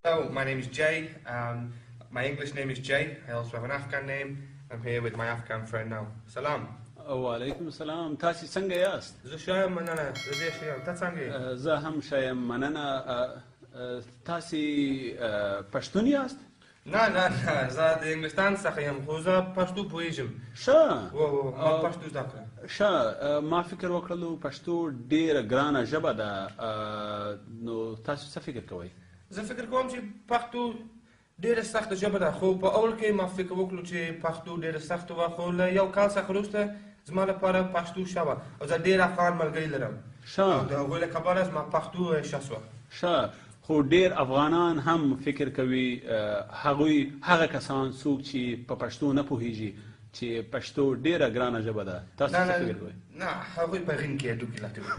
Hello, my name is Jay. My English name is Jay. I also have an Afghan name. I'm here with my Afghan friend now. Salam. وعلیکم السلام. تاسې څنګه یاست؟ زه ښه یم مننه. زه ډېر ښه یم. ته څنګه یې؟ زه هم ښه یم مننه. تاسې پښتون یاست؟ نه زه د انګلستان څخه یم خو زه پښتو پوهېږم. ښه ما پښتو زده کړه. ښه ما فکر وکړلو پښتو ډېره ګرانه ژبه ده، نو تاسو څه فکر کوئ؟ زه فکر کوم چې پښتو ډېره سخته ژبه ده، خو په اول کې ما فکر وکړو چې پښتو ډېره سخته وه، خو له یو کال څخه وروسته زما لپاره پښتو ښه وه او زه ډېر افغان ملګري لرم او د هغوی له کبله زما پښتو ښه سوه. ښه خو ډېر افغانان هم فکر کوي هغه کسان څوک چې په پښتو نه پوهېږي چې پښتو ډېره ګرانه ژبه ده. تاسو څه فکر کوئ؟ نه هغوی په غین کې ډوکې لټوي.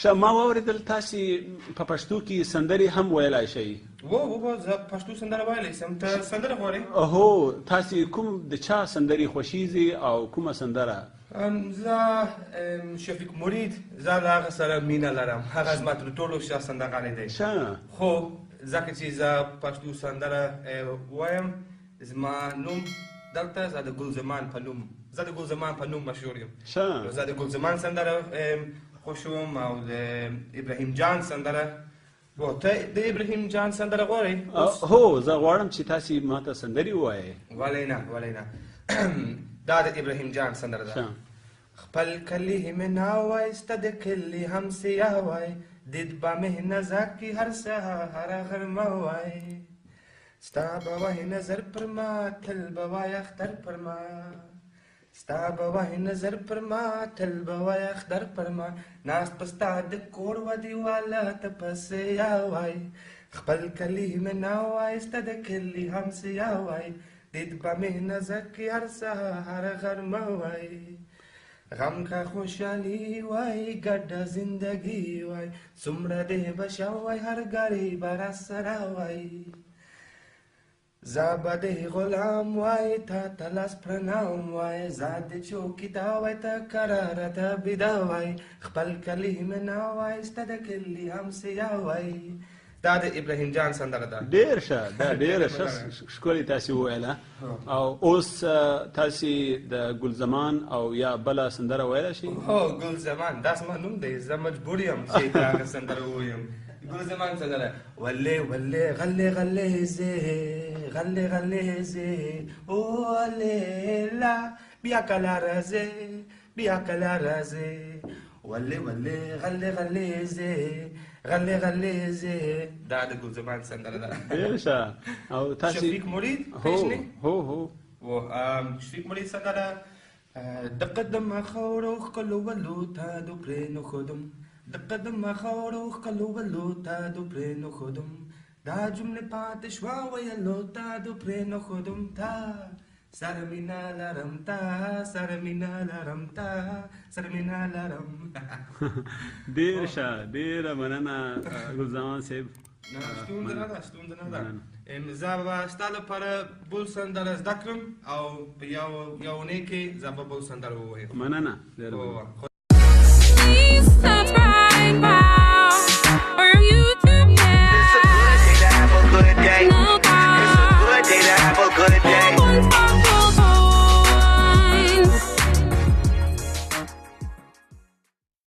ښه ما واورېدل تاسې په پښتو کې سندرې هم ویلی شئ. زه پښتو سندره ویلی شم. ته سندره غواړې؟ هو تاسې کوم د چا سندرې خوښیږي او کومه سندره؟ زه شفیق مرید، زه له هغه سره مینه لرم. هغه زما تر ټولو ښه سندرغاړی دی. خو ځکه چې زه پښتو سندره وایم، زما نوم دلته زه د ګلزمان په نوم مشهور یم. زه د ګلزمان سندره خوښوم او د ابراهیم جان سندره. ته د ابراهیم جان سندره غواړې؟ هو زه غواړم چې تاسې ماته سندرې ووایې. ولې نه دا د ابراهیم جان سندره ده. خپل کلی مې ناوای ستا د کلي هم سیاه وای، دید به مې نظر کې هر سهار هره غرمه وای، ستا به وای نظر پر ما تل به وای اختر پر ما، ستا به وای نظر پر ما تل به وای اختر پر ما، ناست په ستا د کور و دیواله ته پسې یا وای، خپل کلی مې ناوای ستا د کلي هم سیاه وای، دید به مې نظر کې هر سهار غرمه وای، غم کا خوشحالي وای ګډه زندګي وای، څومره دې به ښه وای هر ګړی به راسره وای، زه به دې غلام وای تا ته لاس پرنام وای، زه د چوکیدا وای ته قراره ته بیده وای، خپل کلی مې نه وای ستا د کلي هم سیاه وای. دا د ابراهیم جان سندره ده. ډېر ښه دا ډېره ښه ښکلې تاسې وویله. او اوس تاسې د ګلزمان او یا بله سندره ویلی شئ؟ هو ګلزمان دا زما نوم دی، زه مجبور یم چې هغه سندره ووایم. ګلزمان سندره ولې غلې غلې زې غلې غلې زې ولې لا بیا کله راځې ولې غلې غلې زې غلې زې. دا د ګلزمان سندره ده. ډېر ښه. او تاسې شفیق مرید پیژنې؟ هو شفیق مرید سندره د قدم خاورو ښکلولو ته دو پرې نښودم، د قدم خاورو ښکلولو ته دو پرې نښودم، دا جملې پاتې شوه ویلو ته دو پرې نښودم، تا سره مینه لرم تا سره مینه لرم تا سره مینه لرم. ډېر ښه ډېره مننه ګلزمان صاحب. ستونزه نه ده زه به ستا لپاره بل سندره زده کړم او په یو اونۍ کې زه به بل سندره ووایم. مننه.